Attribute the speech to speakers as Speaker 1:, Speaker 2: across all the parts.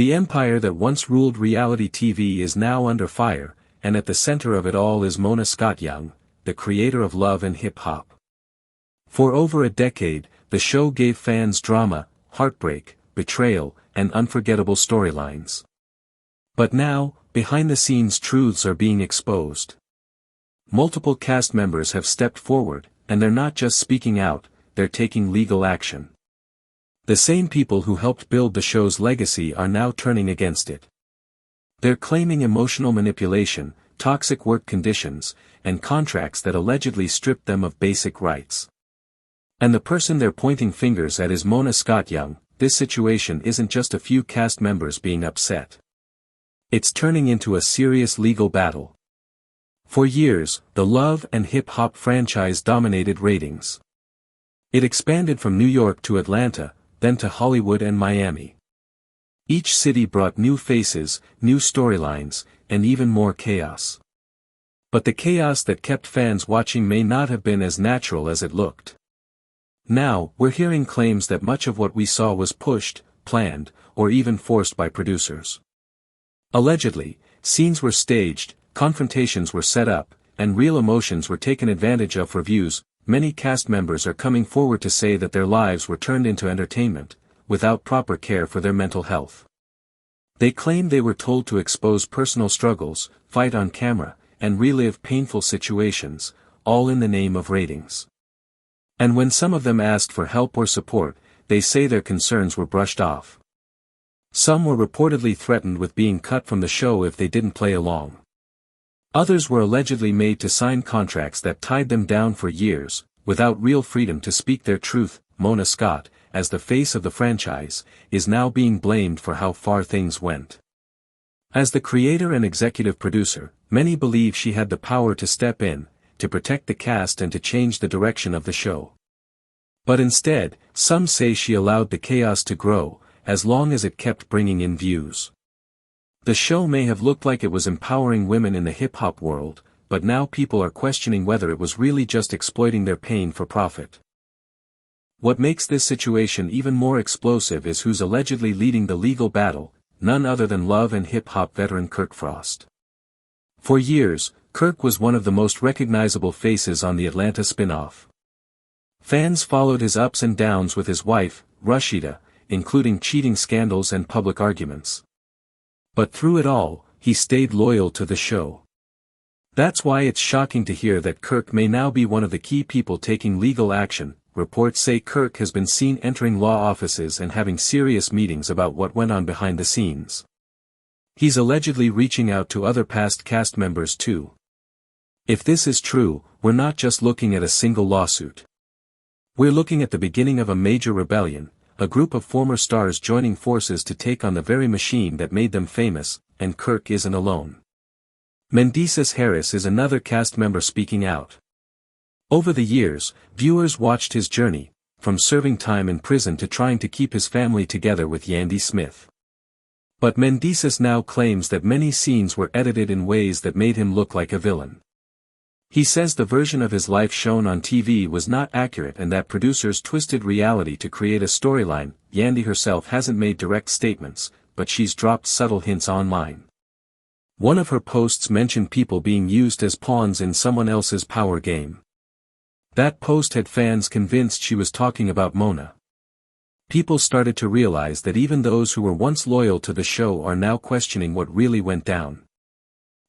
Speaker 1: The empire that once ruled reality TV is now under fire, and at the center of it all is Mona Scott-Young, the creator of Love and Hip Hop. For over a decade, the show gave fans drama, heartbreak, betrayal, and unforgettable storylines. But now, behind-the-scenes truths are being exposed. Multiple cast members have stepped forward, and they're not just speaking out, they're taking legal action. The same people who helped build the show's legacy are now turning against it. They're claiming emotional manipulation, toxic work conditions, and contracts that allegedly stripped them of basic rights. And the person they're pointing fingers at is Mona Scott-Young. This situation isn't just a few cast members being upset. It's turning into a serious legal battle. For years, the Love and Hip Hop franchise dominated ratings. It expanded from New York to Atlanta, then to Hollywood and Miami. Each city brought new faces, new storylines, and even more chaos. But the chaos that kept fans watching may not have been as natural as it looked. Now, we're hearing claims that much of what we saw was pushed, planned, or even forced by producers. Allegedly, scenes were staged, confrontations were set up, and real emotions were taken advantage of for views. Many cast members are coming forward to say that their lives were turned into entertainment, without proper care for their mental health. They claim they were told to expose personal struggles, fight on camera, and relive painful situations, all in the name of ratings. And when some of them asked for help or support, they say their concerns were brushed off. Some were reportedly threatened with being cut from the show if they didn't play along. Others were allegedly made to sign contracts that tied them down for years, without real freedom to speak their truth. Mona Scott, as the face of the franchise, is now being blamed for how far things went. As the creator and executive producer, many believe she had the power to step in, to protect the cast and to change the direction of the show. But instead, some say she allowed the chaos to grow, as long as it kept bringing in views. The show may have looked like it was empowering women in the hip-hop world, but now people are questioning whether it was really just exploiting their pain for profit. What makes this situation even more explosive is who's allegedly leading the legal battle, none other than Love and Hip Hop veteran Kirk Frost. For years, Kirk was one of the most recognizable faces on the Atlanta spin-off. Fans followed his ups and downs with his wife, Rashida, including cheating scandals and public arguments. But through it all, he stayed loyal to the show. That's why it's shocking to hear that Kirk may now be one of the key people taking legal action. Reports say Kirk has been seen entering law offices and having serious meetings about what went on behind the scenes. He's allegedly reaching out to other past cast members too. If this is true, we're not just looking at a single lawsuit. We're looking at the beginning of a major rebellion, a group of former stars joining forces to take on the very machine that made them famous, and Kirk isn't alone. Mendeces Harris is another cast member speaking out. Over the years, viewers watched his journey, from serving time in prison to trying to keep his family together with Yandy Smith. But Mendeces now claims that many scenes were edited in ways that made him look like a villain. He says the version of his life shown on TV was not accurate and that producers twisted reality to create a storyline. Yandy herself hasn't made direct statements, but she's dropped subtle hints online. One of her posts mentioned people being used as pawns in someone else's power game. That post had fans convinced she was talking about Mona. People started to realize that even those who were once loyal to the show are now questioning what really went down.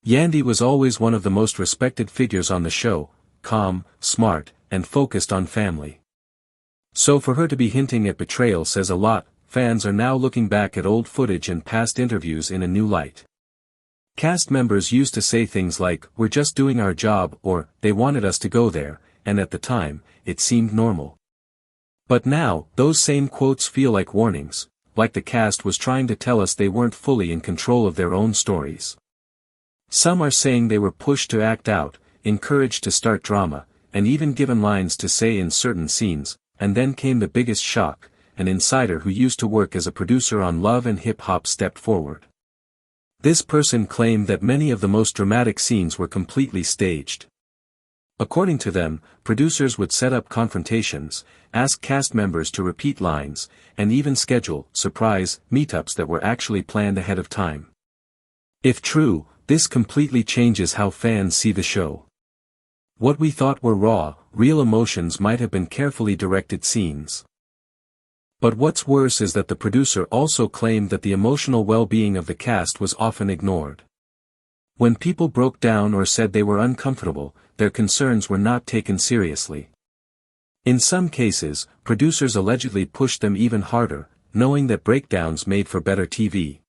Speaker 1: Yandy was always one of the most respected figures on the show, calm, smart, and focused on family. So for her to be hinting at betrayal says a lot. Fans are now looking back at old footage and past interviews in a new light. Cast members used to say things like, "We're just doing our job," or, "They wanted us to go there," and at the time, it seemed normal. But now, those same quotes feel like warnings, like the cast was trying to tell us they weren't fully in control of their own stories. Some are saying they were pushed to act out, encouraged to start drama, and even given lines to say in certain scenes, and then came the biggest shock. An insider who used to work as a producer on Love and Hip Hop stepped forward. This person claimed that many of the most dramatic scenes were completely staged. According to them, producers would set up confrontations, ask cast members to repeat lines, and even schedule surprise meetups that were actually planned ahead of time. If true, this completely changes how fans see the show. What we thought were raw, real emotions might have been carefully directed scenes. But what's worse is that the producer also claimed that the emotional well-being of the cast was often ignored. When people broke down or said they were uncomfortable, their concerns were not taken seriously. In some cases, producers allegedly pushed them even harder, knowing that breakdowns made for better TV.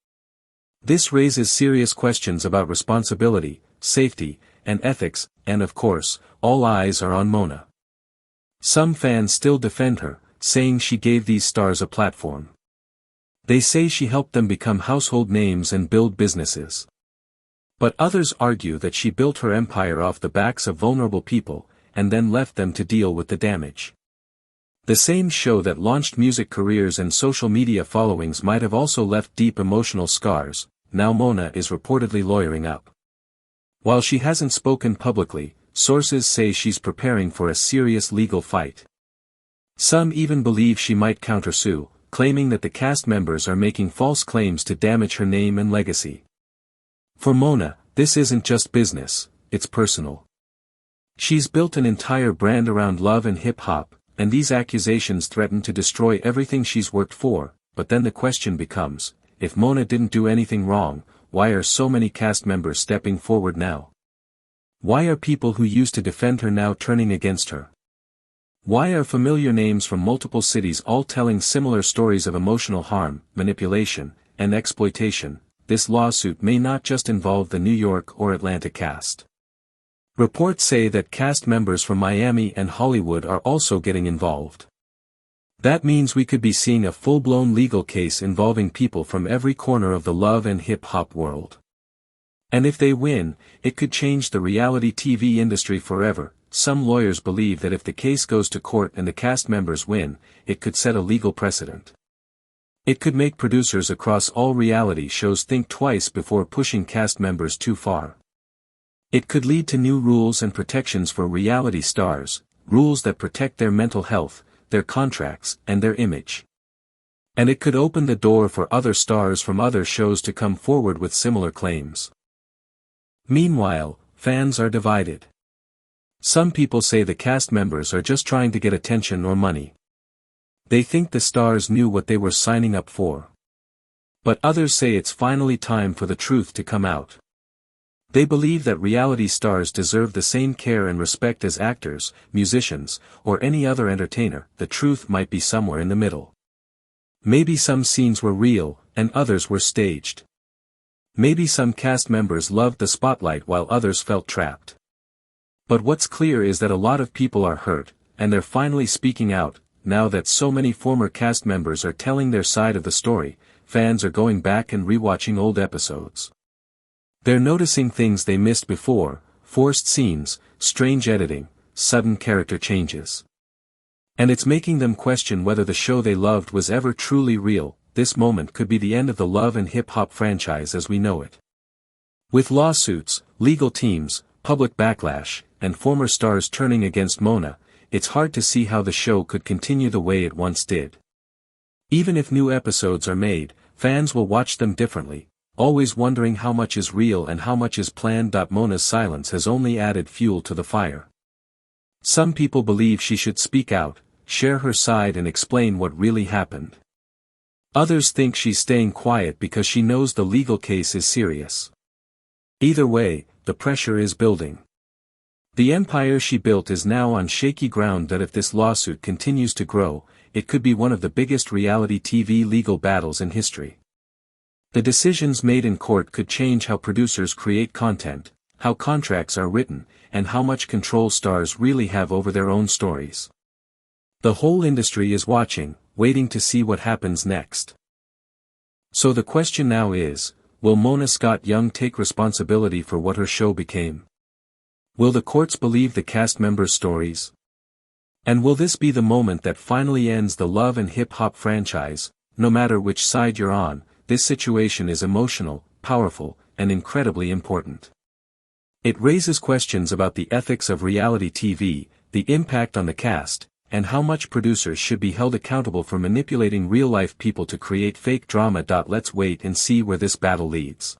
Speaker 1: This raises serious questions about responsibility, safety, and ethics, and of course, all eyes are on Mona. Some fans still defend her, saying she gave these stars a platform. They say she helped them become household names and build businesses. But others argue that she built her empire off the backs of vulnerable people, and then left them to deal with the damage. The same show that launched music careers and social media followings might have also left deep emotional scars. Now Mona is reportedly lawyering up. While she hasn't spoken publicly, sources say she's preparing for a serious legal fight. Some even believe she might countersue, claiming that the cast members are making false claims to damage her name and legacy. For Mona, this isn't just business, it's personal. She's built an entire brand around love and hip-hop, and these accusations threaten to destroy everything she's worked for. But then the question becomes, if Mona didn't do anything wrong, why are so many cast members stepping forward now? Why are people who used to defend her now turning against her? Why are familiar names from multiple cities all telling similar stories of emotional harm, manipulation, and exploitation? This lawsuit may not just involve the New York or Atlanta cast. Reports say that cast members from Miami and Hollywood are also getting involved. That means we could be seeing a full-blown legal case involving people from every corner of the love and hip-hop world. And if they win, it could change the reality TV industry forever. Some lawyers believe that if the case goes to court and the cast members win, it could set a legal precedent. It could make producers across all reality shows think twice before pushing cast members too far. It could lead to new rules and protections for reality stars, rules that protect their mental health, their contracts, and their image. And it could open the door for other stars from other shows to come forward with similar claims. Meanwhile, fans are divided. Some people say the cast members are just trying to get attention or money. They think the stars knew what they were signing up for. But others say it's finally time for the truth to come out. They believe that reality stars deserve the same care and respect as actors, musicians, or any other entertainer. The truth might be somewhere in the middle. Maybe some scenes were real, and others were staged. Maybe some cast members loved the spotlight while others felt trapped. But what's clear is that a lot of people are hurt, and they're finally speaking out. Now that so many former cast members are telling their side of the story, fans are going back and rewatching old episodes. They're noticing things they missed before, forced scenes, strange editing, sudden character changes. And it's making them question whether the show they loved was ever truly real. This moment could be the end of the love and hip-hop franchise as we know it. With lawsuits, legal teams, public backlash, and former stars turning against Mona, it's hard to see how the show could continue the way it once did. Even if new episodes are made, fans will watch them differently, always wondering how much is real and how much is planned. Mona's silence has only added fuel to the fire. Some people believe she should speak out, share her side and explain what really happened. Others think she's staying quiet because she knows the legal case is serious. Either way, the pressure is building. The empire she built is now on shaky ground that if this lawsuit continues to grow, it could be one of the biggest reality TV legal battles in history. The decisions made in court could change how producers create content, how contracts are written, and how much control stars really have over their own stories. The whole industry is watching, waiting to see what happens next. So the question now is, will Mona Scott Young take responsibility for what her show became? Will the courts believe the cast members' stories? And will this be the moment that finally ends the love and hip-hop franchise? No matter which side you're on, this situation is emotional, powerful, and incredibly important. It raises questions about the ethics of reality TV, the impact on the cast, and how much producers should be held accountable for manipulating real-life people to create fake drama. Let's wait and see where this battle leads.